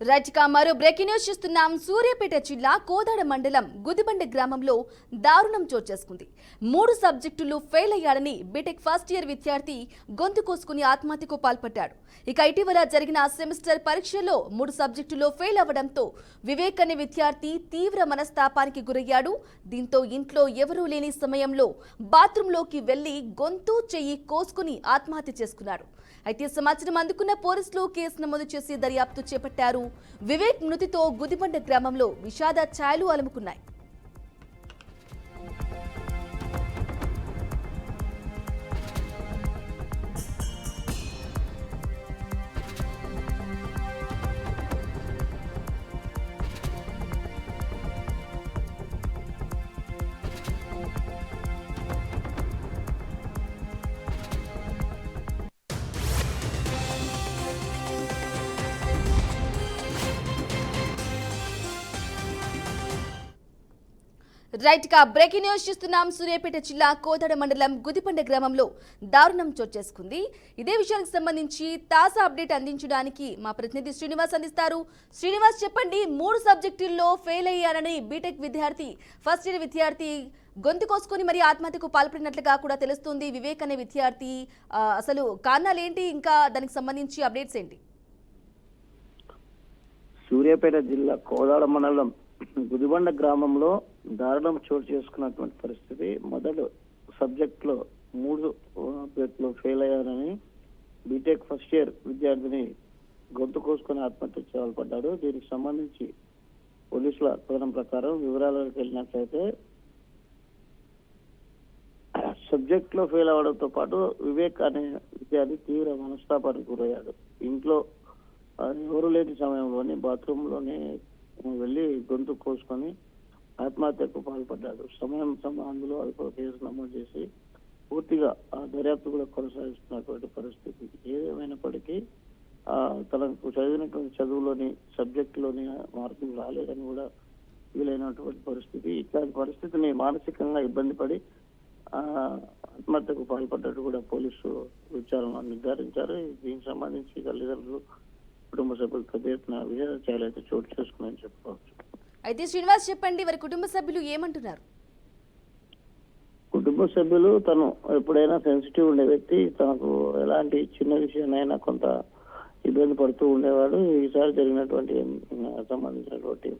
Right గా మరో breaking news చూస్తున్నాం. సూర్యాపేట జిల్లా కోదాడ మండలం గుదిబండ గ్రామంలో దారుణం చోటు చేసుకుంది. 3 సబ్జెక్టులు ఫెయిల్ అయ్యాడని బీటెక్ ఫస్ట్ ఇయర్ విద్యార్థి గొంతు కోసుకుని ఆత్మహత్యకు పాల్పడ్డాడు. ఇక ఇటీవల జరిగిన సెమిస్టర్ పరీక్షలో 3 సబ్జెక్టులో ఫెయిల్ అవ్వడంతో వివేక్ అనే విద్యార్థి తీవ్ర మనస్తాపానికి గురయ్యాడు. దీంతో ఇంట్లో ఎవరూ లేని సమయంలో బాత్రూంలోకి వెళ్లి గొంతు చెయ్యి కోసుకుని ఆత్మహత్య చేసుకున్నాడు. అయితే సమాచారం అందుకున్న పోలీసులు కేసు నమోదు చేసి దర్యాప్తు చేపట్టారు. వివేక్ మృతితో గుదిబండ గ్రామంలో విషాద ఛాయలు అలుముకున్నాయి. రైట్ గా బ్రేకింగ్ న్యూస్ చూస్తున్నాం. సూర్యాపేట జిల్లా కోదాడ మండలం గుదిబండ గ్రామంలో దారుణం చోటు చేసుకుంది. ఇదే విషయానికి సంబంధించి తాజా అప్డేట్ అందించడానికి మా ప్రతినిధి శ్రీనివాస్ అందిస్తారు. శ్రీనివాస్, చెప్పండి. 3 సబ్జెక్టుల్లో ఫెయిల్ అయ్యారని బీటెక్ విద్యార్థి ఫస్ట్ ఇయర్ విద్యార్థి గొంతు కోసుకుని మరి ఆత్మహత్యకు పాల్పడినట్లుగా కూడా తెలుస్తుంది. వివేక్ అనే విద్యార్థి అసలు కారణాలు ఏంటి, ఇంకా దానికి సంబంధించి అప్డేట్స్ ఏంటి? సూర్యాపేట జిల్లా కోదాడ మండలం గుదిబండ గ్రామంలో దారుణం చోటు చేసుకున్నటువంటి పరిస్థితి. మొదటి సబ్జెక్ట్ లో 3 సబ్జెక్టులు ఫెయిల్ అయ్యారని బీటెక్ ఫస్ట్ ఇయర్ విద్యార్థిని గొంతు కోసుకుని ఆత్మహత్య పాల్పడ్డాడు. దీనికి సంబంధించి పోలీసుల కథనం ప్రకారం వివరాలకు వెళ్ళినట్లయితే సబ్జెక్ట్ లో ఫెయిల్ అవడంతో పాటు వివేక్ అనే విద్యార్థి తీవ్ర మనస్తాపానికి గురయ్యాడు. ఇంట్లో ఎవరు లేని సమయంలోని బాత్రూంలోనే వెళ్లి గొంతు కోసుకొని ఆత్మహత్యకు పాల్పడ్డాడు. అందులో కేసు నమోదు చేసి పూర్తిగా దర్యాప్తు కూడా కొనసాగిస్తున్నటువంటి పరిస్థితి. ఏదేమైనప్పటికీ తనకు చదివినటువంటి చదువులోని సబ్జెక్టులోని మార్కులు రాలేదని కూడా వీలైనటువంటి పరిస్థితి. ఇట్లాంటి పరిస్థితిని మానసికంగా ఇబ్బంది పడి ఆత్మహత్యకు పాల్పడ్డట్టు కూడా పోలీసు విచారణలో నిర్ధారించారు. దీనికి సంబంధించి తల్లిదండ్రులు, కుటుంబ సభ్యులు పెద్ద ఎత్తున విషాద ఛాయలు అయితే చోటు చేసుకున్నాయని చెప్పుకోవచ్చు. అయితే శ్రీనివాస్, చెప్పండి, వారి కుటుంబ సభ్యులు ఏమంటున్నారు? కుటుంబ సభ్యులు తను ఎప్పుడైనా సెన్సిటివ్ ఉండే వ్యక్తి, తనకు ఎలాంటి చిన్న విషయాన్నైనా కొంత ఇబ్బంది పడుతూ ఉండేవాడు. ఈసారి జరిగినటువంటి సంబంధించినటువంటి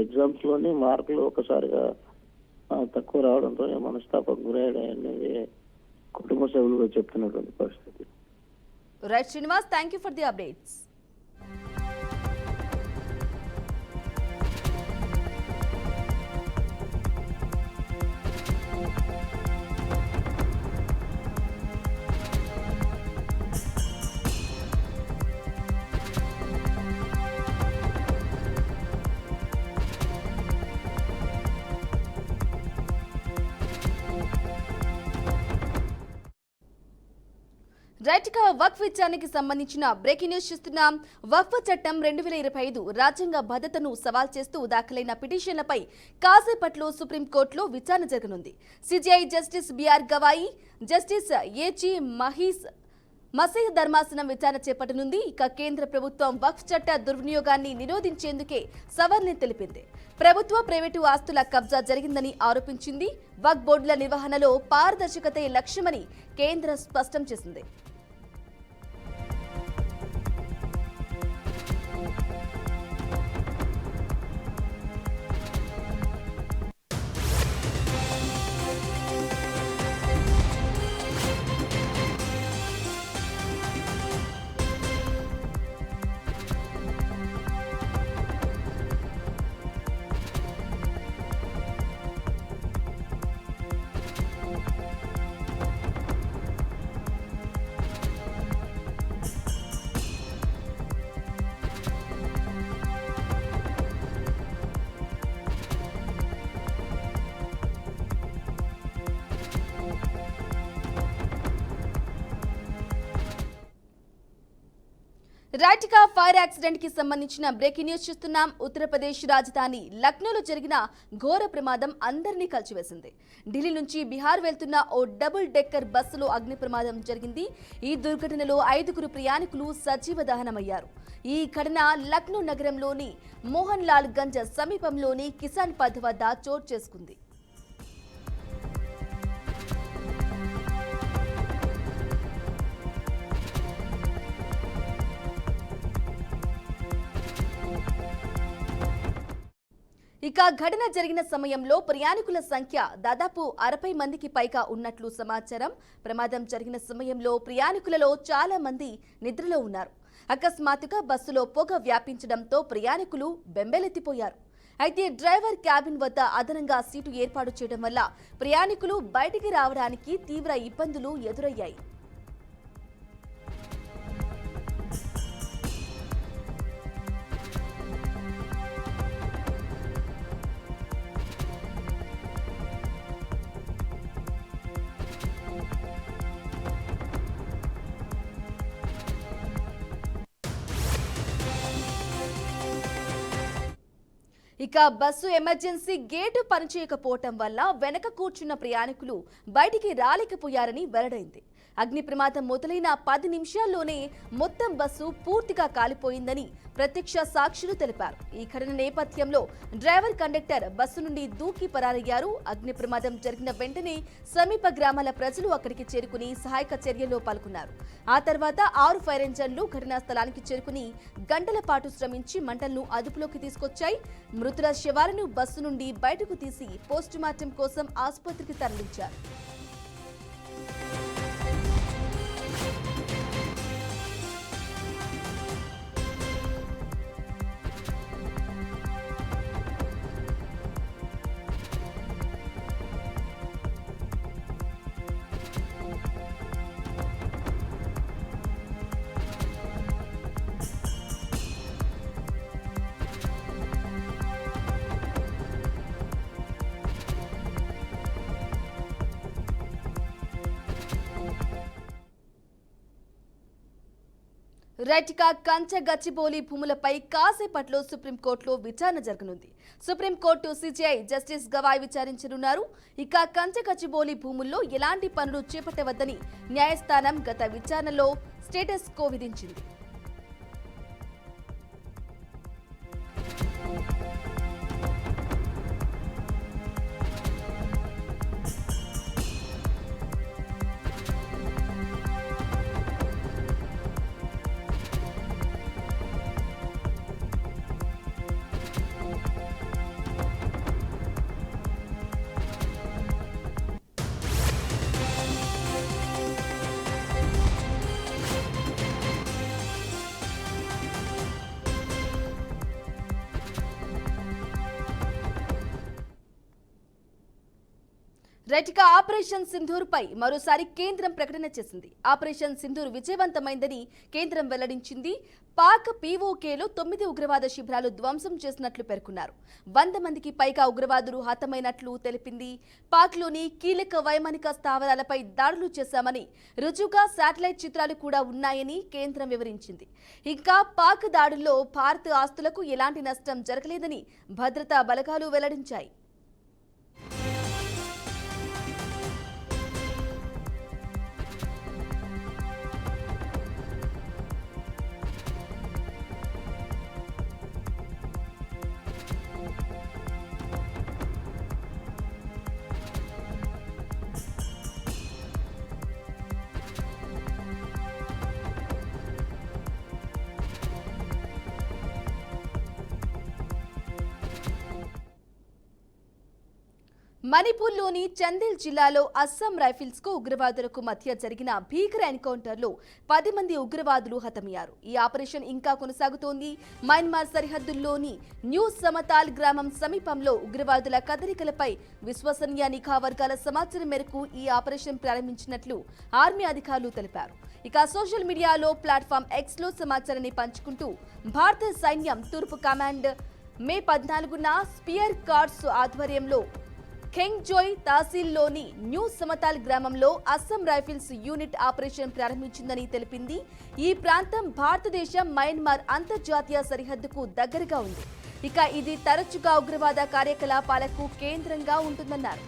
ఎగ్జామ్స్ లోని మార్కులు ఒకసారిగా తక్కువ రావడంతో మనస్తాపకు గురయ్యాడనేది కుటుంబ సభ్యులు చెప్తున్నటువంటి పరిస్థితి. Right Srinivas, thank you for the updates. Right గా వక్ఫ్ విచారణకి సంబంధించిన బ్రేకింగ్ న్యూస్ చూస్తున్నాం. వక్ఫ్ చట్టం 2025 రాజ్యాంగ భద్రతను సవాల్ చేస్తూ దాఖలైన పిటిషన్లపై కాసేపట్లో సుప్రీంకోర్టులో విచారణ జరగనుంది. CJI justice BR Gavai, justice AG Masih ధర్మాసనం విచారణ చేపట్టనుంది. ఇక కేంద్ర ప్రభుత్వం వక్ఫ్ చట్ట దుర్వినియోగాన్ని నిరోధించేందుకే సవరణ తెలిపింది. ప్రభుత్వ ప్రైవేటు ఆస్తుల కబ్జా జరిగిందని ఆరోపించింది. వక్ఫ్ బోర్డుల నిర్వహణలో పారదర్శకతే లక్ష్యమని కేంద్రం స్పష్టం చేసింది. రైట్గా ఫైర్ యాక్సిడెంట్ కి సంబంధించిన బ్రేకింగ్ న్యూస్ చూస్తున్నాం. ఉత్తరప్రదేశ్ రాజధాని లక్నోలో జరిగిన ఘోర ప్రమాదం అందరినీ కలిచివేసింది. ఢిల్లీ నుంచి బీహార్ వెళ్తున్న ఓ డబుల్ డెక్కర్ బస్సులో అగ్ని ప్రమాదం జరిగింది. ఈ దుర్ఘటనలో 5గురు ప్రయాణికులు సజీవ దహనమయ్యారు. ఈ ఘటన లక్నో నగరంలోని మోహన్ లాల్ గంజ్ సమీపంలోని కిసాన్ పథ్ వద్ద చోటు చేసుకుంది. ఇక ఘటన జరిగిన సమయంలో ప్రయాణికుల సంఖ్య దాదాపు 60 మందికి పైగా ఉన్నట్లు సమాచారం. ప్రమాదం జరిగిన సమయంలో ప్రయాణికులలో చాలా మంది నిద్రలో ఉన్నారు. అకస్మాత్తుగా బస్సులో పొగ వ్యాపించడంతో ప్రయాణికులు బెంబేలెత్తిపోయారు. అయితే డ్రైవర్ క్యాబిన్ వద్ద అదనంగా సీటు ఏర్పాటు చేయడం వల్ల ప్రయాణికులు బయటికి రావడానికి తీవ్ర ఇబ్బందులు ఎదురయ్యాయి. ఇక బస్సు ఎమర్జెన్సీ గేటు పనిచేయకపోవటం వల్ల వెనక కూర్చున్న ప్రయాణికులు బయటికి రాలేకపోయారని వెల్లడైంది. అగ్ని ప్రమాదం మొదలైన 10 నిమిషాల్లోనే మొత్తం బస్సు పూర్తిగా కాలిపోయిందని ప్రత్యక్ష సాక్షులు తెలిపారు. ఈ ఘటన నేపథ్యంలో డ్రైవర్ కండక్టర్ బస్సు నుండి దూకి పరారయ్యారు. అగ్ని ప్రమాదం జరిగిన వెంటనే సమీప గ్రామాల ప్రజలు అక్కడికి చేరుకుని సహాయక చర్యల్లో పాల్గొన్నారు. ఆ తర్వాత 6 ఫైర్ ఇంజన్లు ఘటనా స్థలానికి చేరుకుని గంటల పాటు శ్రమించి మంటలను అదుపులోకి తీసుకొచ్చాయి. మృతుల శవాలను బస్సు నుండి బయటకు తీసి పోస్టుమార్టం కోసం ఆసుపత్రికి తరలించారు. రైట్గా కంచె గచ్చిబౌలి భూములపై కాసేపట్లో సుప్రీంకోర్టులో విచారణ జరగనుంది. సుప్రీంకోర్టు సిజేఐ జస్టిస్ గవాయ్ విచారించనున్నారు. ఇక కంచె గచ్చిబౌలి భూముల్లో ఎలాంటి పనులు చేపట్టవద్దని న్యాయస్థానం గత విచారణలో స్టేటస్ కో విధించింది. రైట్గా ఆపరేషన్ సింధూర్ పై మరోసారి కేంద్రం ప్రకటన చేసింది. ఆపరేషన్ సింధూర్ విజయవంతమైందని కేంద్రం వెల్లడించింది. పాక్ పీఓకేలో 9 ఉగ్రవాద శిబిరాలు ధ్వంసం చేసినట్లు పేర్కొన్నారు. 100 మందికి పైగా ఉగ్రవాదులు హతమైనట్లు తెలిపింది. పాక్లోని కీలక వైమానిక స్థావరాలపై దాడులు చేశామని రుజువుగా శాటిలైట్ చిత్రాలు కూడా ఉన్నాయని కేంద్రం వివరించింది. ఇంకా పాక్ దాడుల్లో భారత్ ఆస్తులకు ఎలాంటి నష్టం జరగలేదని భద్రతా బలగాలు వెల్లడించాయి. మణిపూర్లోని చందేల్ జిల్లాలో అస్సాం రైఫిల్స్ కు ఉగ్రవాదులకు మధ్య జరిగిన భీకర ఎన్కౌంటర్లో 10 మంది ఉగ్రవాదులు హతమయ్యారు. ఈ ఆపరేషన్ ఇంకా కొనసాగుతోంది. మయన్మార్ సరిహద్దుల్లోని న్యూ సమతాల్ గ్రామం సమీపంలో ఉగ్రవాదుల కదలికలపై విశ్వసనీయ నిఘా వర్గాల సమాచారం మేరకు ఈ ఆపరేషన్ ప్రారంభించినట్లు ఆర్మీ అధికారులు తెలిపారు. ఇక సోషల్ మీడియాలో ప్లాట్ఫామ్ ఎక్స్ లో సమాచారాన్ని పంచుకుంటూ భారత సైన్యం తూర్పు కమాండ్ మే 14న స్పియర్ కార్డ్స్ ఆధ్వర్యంలో ఖెంగ్జోయ్ తహసీల్లోని న్యూ సమతాల్ గ్రామంలో అస్సాం రైఫిల్స్ యూనిట్ ఆపరేషన్ ప్రారంభించిందని తెలిపింది. ఈ ప్రాంతం భారతదేశం మయన్మార్ అంతర్జాతీయ సరిహద్దుకు దగ్గరగా ఉంది. ఇక ఇది తరచుగా ఉగ్రవాద కార్యకలాపాలకు కేంద్రంగా ఉంటుందన్నారు.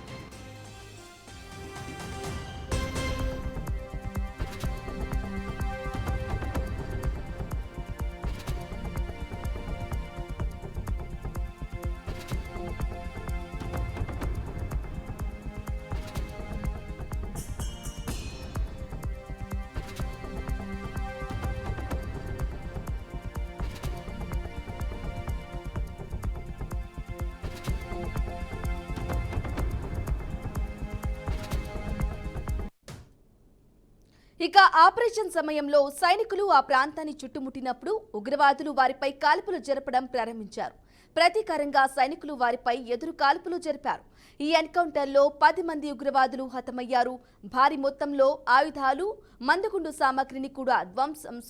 ఇక ఆపరేషన్ సమయంలో సైనికులు ఆ ప్రాంతాన్ని చుట్టుముట్టినప్పుడు ఉగ్రవాదులు వారిపై కాల్పులు జరపడం ప్రారంభించారు. ప్రతీకారంగా సైనికులు వారిపై ఎదురు కాల్పులు జరిపారు. ఈ ఎన్కౌంటర్లో 10 మంది ఉగ్రవాదులు హతమయ్యారు. భారీ మొత్తంలో ఆయుధాలు, మందుగుండు సామగ్రిని కూడా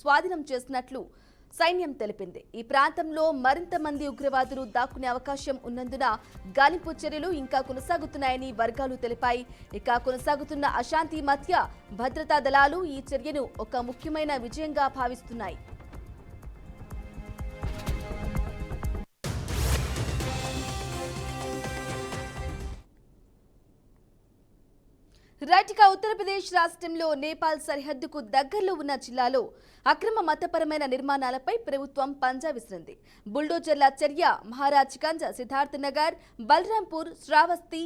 స్వాధీనం చేసినట్లు సైన్యం తెలిపింది. ఈ ప్రాంతంలో మరింత మంది ఉగ్రవాదులు దాక్కునే అవకాశం ఉన్నందున గాలింపు చర్యలు ఇంకా కొనసాగుతున్నాయని వర్గాలు తెలిపాయి. ఇక కొనసాగుతున్న అశాంతి మధ్య భద్రతా దళాలు ఈ చర్యను ఒక ముఖ్యమైన విజయంగా భావిస్తున్నాయి. రైట్గా ఉత్తరప్రదేశ్ రాష్ట్రంలో నేపాల్ సరిహద్దుకు దగ్గరలో ఉన్న జిల్లాలో అక్రమ మతపరమైన నిర్మాణాలపై ప్రభుత్వం పంజా విసిరింది. బుల్డోజర్ల చర్య మహారాజ్గంజ్, సిద్ధార్థ్ నగర్, బల్రాంపూర్, శ్రావస్తి,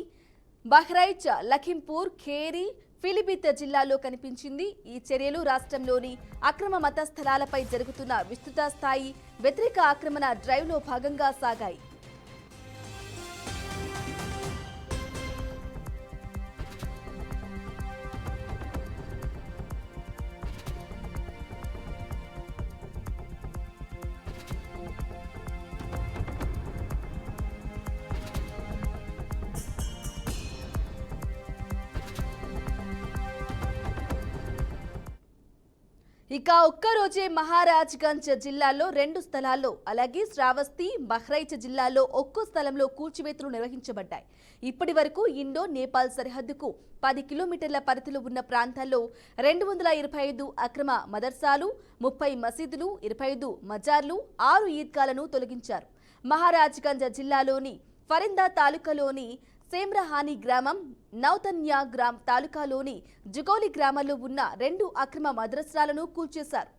బహ్రైచ్, లఖింపూర్ ఖేరి, పిలిభిత్ జిల్లాల్లో కనిపించింది. ఈ చర్యలు రాష్ట్రంలోని అక్రమ మత స్థలాలపై జరుగుతున్న విస్తృత స్థాయి వ్యతిరేక ఆక్రమణ డ్రైవ్లో భాగంగా సాగాయి. ఇక ఒక్కరోజే మహారాజ్గంజ్ జిల్లాలో 2 స్థలాల్లో, అలాగే శ్రావస్తి, బహ్రైచ్ జిల్లాలో ఒక్కో స్థలంలో కూల్చివేతలు నిర్వహించబడ్డాయి. ఇప్పటి వరకు ఇండో నేపాల్ సరిహద్దుకు 10 కిలోమీటర్ల పరిధిలో ఉన్న ప్రాంతాల్లో 225 అక్రమ మదర్సాలు, 30 మసీదులు, 25 మజార్లు, 6 ఈద్గాలను తొలగించారు. మహారాజ్గంజ్ జిల్లాలోని ఫరిందా తాలూకాలోని సేమ్రహాని గ్రామం, నౌతన్యా తాలూకాలోని జుగోలి గ్రామాల్లో ఉన్న 2 అక్రమ మద్రసాలను కూల్చేశారు.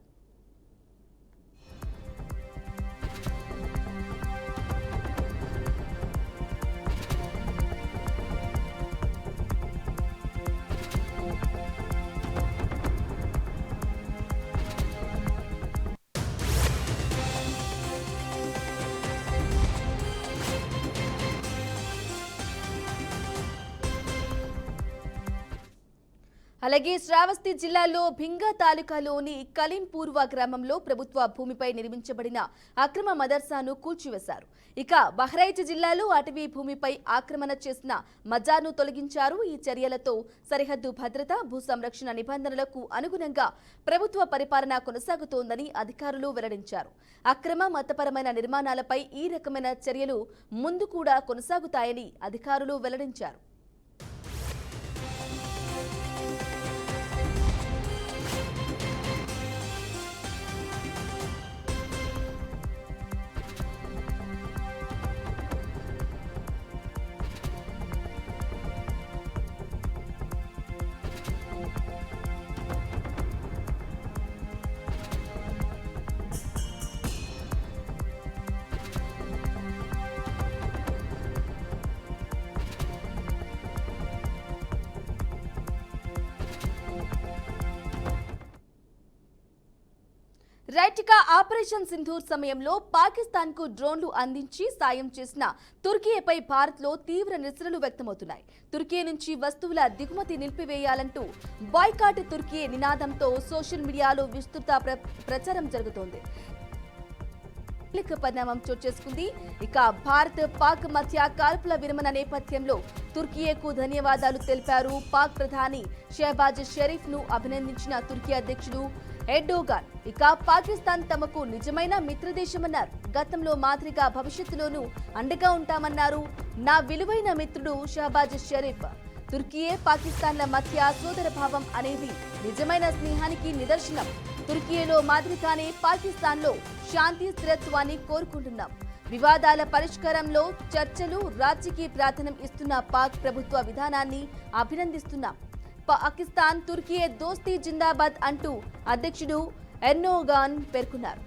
అలాగే శ్రావస్తి జిల్లాలో భింగా తాలూకాలోని కలీంపూర్వ గ్రామంలో ప్రభుత్వ భూమిపై నిర్మించబడిన అక్రమ మదర్సాను కూల్చివేశారు. ఇక బహ్రైచ్ జిల్లాలో అటవీ భూమిపై ఆక్రమణ చేసిన మజార్ను తొలగించారు. ఈ చర్యలతో సరిహద్దు భద్రత, భూ సంరక్షణ నిబంధనలకు అనుగుణంగా ప్రభుత్వ పరిపాలన కొనసాగుతోందని అధికారులు వెల్లడించారు. అక్రమ మతపరమైన నిర్మాణాలపై ఈ రకమైన చర్యలు ముందు కూడా కొనసాగుతాయని అధికారులు వెల్లడించారు. రైట్గా ఆపరేషన్ సింధూర్ సమయంలో పాకిస్తాన్ కు డ్రోన్లు అందించి సాయం చేసిన తుర్కీపై భారత్లో తీవ్ర నిరసనలు వ్యక్తమవుతున్నాయి. తుర్కీ నుంచి వస్తువుల దిగుమతి నిలిపివేయాలంటూ బాయ్కాట్ తుర్కీ నినాదంతో సోషల్ మీడియాలో విస్తృత ప్రచారం జరుగుతోంది. పరిణామం చోటు చేసుకుంది. ఇక భారత్ పాక్ మధ్య కాల్పుల విరమణ నేపథ్యంలో తుర్కీకు ధన్యవాదాలు తెలిపారు. పాక్ ప్రధాని షెహబాజ్ షరీఫ్ ను అభినందించిన తుర్కీ అధ్యక్షుడు ఎర్డోగాన్. ఇక పాకిస్తాన్ తమకు నిజమైన మిత్రదేశమన్నారు. గతంలో మాదిరిగా భవిష్యత్తులోనూ అండగా ఉంటామన్నారు నా విలువైన మిత్రుడు షహబాజ్ షరీఫ్. తుర్కీయే పాకిస్తాన్ల మధ్య సోదర భావం అనేది నిజమైన స్నేహానికి నిదర్శనం. తుర్కీలో మాదిరిగానే పాకిస్తాన్లో శాంతి స్థిరత్వాన్ని కోరుకుంటున్నాం. వివాదాల పరిష్కారంలో చర్చలు, రాజకీయ ప్రాధాన్యం ఇస్తున్న పాక్ ప్రభుత్వ విధానాన్ని అభినందిస్తున్నాం. పాకిస్తాన్ తుర్కీ దోస్తీ జిందాబాద్ అంటూ అధ్యక్షుడు ఎర్డోగాన్ పేర్కొన్నారు.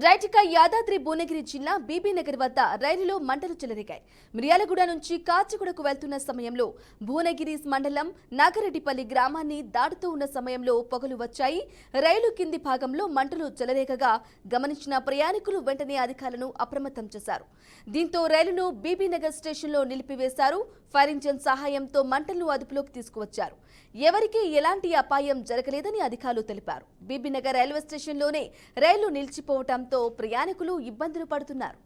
రైట్. ఇక యాదాద్రి భువనగిరి జిల్లా బీబీనగర్ వద్ద రైలులో మంటలు చెలరేగాయి. మిర్యాలగూడ నుంచి కాచిగూడకు వెళ్తున్న సమయంలో భువనగిరి మండలం నాగరెడ్డిపల్లి గ్రామాన్ని దాటుతూ ఉన్న సమయంలో పొగలు వచ్చాయి. రైలు కింది భాగంలో మంటలు చెలరేగగా గమనించిన ప్రయాణికులు వెంటనే అధికారులను అప్రమత్తం చేశారు. దీంతో రైలును బీబీనగర్ స్టేషన్లో నిలిపివేశారు. ఫైర్ ఇంజిన్ సహాయంతో మంటలను అదుపులోకి తీసుకువచ్చారు. ఎవరికీ ఎలాంటి అపాయం జరగలేదని అధికారులు తెలిపారు. బీబీనగర్ రైల్వే స్టేషన్లోనే రైలు నిలిచిపోవడంతో ప్రయాణికులు ఇబ్బందులు పడుతున్నారు.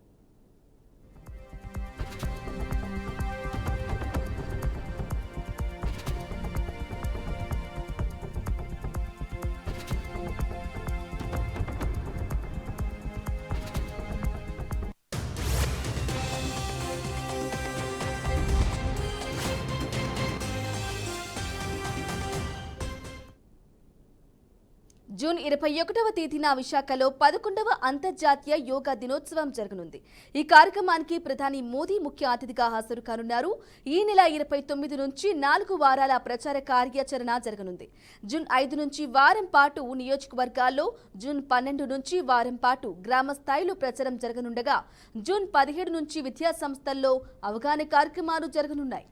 జూన్ 21వ తేదీన విశాఖలో 11వ అంతర్జాతీయ యోగా దినోత్సవం జరగనుంది. ఈ కార్యక్రమానికి ప్రధాని మోదీ ముఖ్య అతిథిగా హాజరు కానున్నారు. ఈ నెల 29 నుంచి 4 వారాల ప్రచార కార్యాచరణ జరగనుంది. జూన్ 5 నుంచి వారం పాటు నియోజకవర్గాల్లో, జూన్ 12 నుంచి వారం పాటు గ్రామ స్థాయిలో ప్రచారం జరగనుండగా జూన్ 17 నుంచి విద్యా సంస్థల్లో అవగాహన కార్యక్రమాలు జరగనున్నాయి.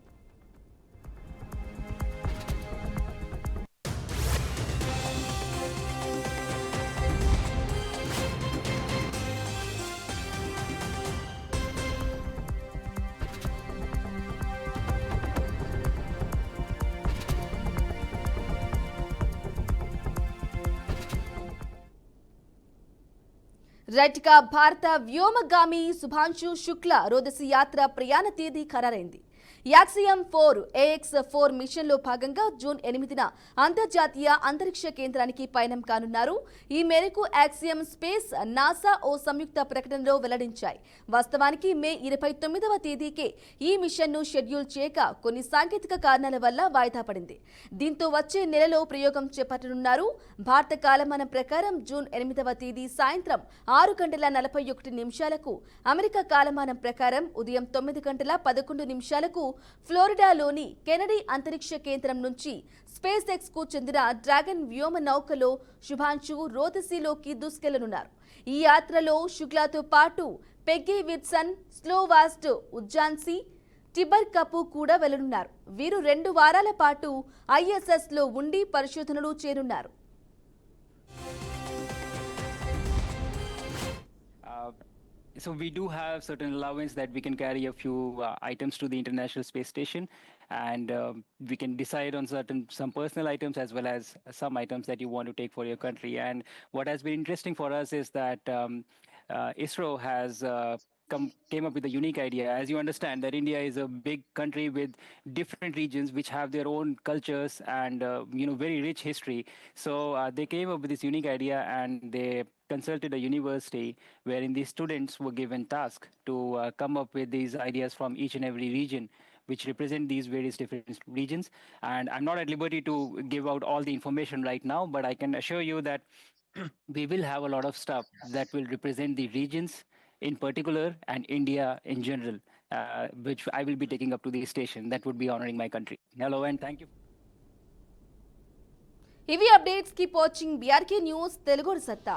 రైట్. గా భారత వ్యోమగామి శుభాంశు శుక్ల రోదసి యాత్ర ప్రయాణ తేదీ ఖరారైంది. యాక్సియం 4 AX4 మిషన్లో భాగంగా జూన్ 8న అంతర్జాతీయ అంతరిక్ష కేంద్రానికి పయనం కానున్నారు. ఈ మేరకు యాక్సియం స్పేస్, నాసా ఓ సంయుక్త ప్రకటనలో వెల్లడించాయి. వాస్తవానికి మే 29వ తేదీకే ఈ మిషన్ను షెడ్యూల్ చేయక కొన్ని సాంకేతిక కారణాల వల్ల వాయిదా పడింది. దీంతో వచ్చే నెలలో ప్రయోగం చేపట్టనున్నారు. భారత కాలమానం ప్రకారం జూన్ 8వ తేదీ సాయంత్రం 6:41 అమెరికా కాలమానం ప్రకారం ఉదయం 9:11 ఫ్లోరిడాలోని కెనడీ అంతరిక్ష కేంద్రం నుంచి స్పేస్ ఎక్స్ కు చెందిన డ్రాగన్ వ్యోమ నౌకలో శుభాంశు రోదసీలోకి దూసుకెళ్లనున్నారు. ఈ యాత్రలో శుక్లాతో పాటు పెగ్గీ విట్సన్, స్లోవాస్ట్ ఉజ్జాన్సీ, టిబర్ కపు కూడా వెళ్లనున్నారు. వీరు 2 వారాల పాటు ISS లో ఉండి పరిశోధనలు చేరున్నారు. So we do have certain allowance that we can carry a few items to the International Space Station, and we can decide on some personal items as well as some items that you want to take for your country. And what has been interesting for us is that ISRO has came up with a unique idea. As you understand, that India is a big country with different regions which have their own cultures and very rich history. So they came up with this unique idea, and they consulted a university wherein the students were given task to come up with these ideas from each and every region which represent these various different regions. And I'm not at liberty to give out all the information right now, but I can assure you that we will have a lot of stuff that will represent the regions in particular and India in general, which I will be taking up to the station that would be honoring my country. Hello, and thank you. ఇవి updates. Keep watching BRK news Telugu సత్తా.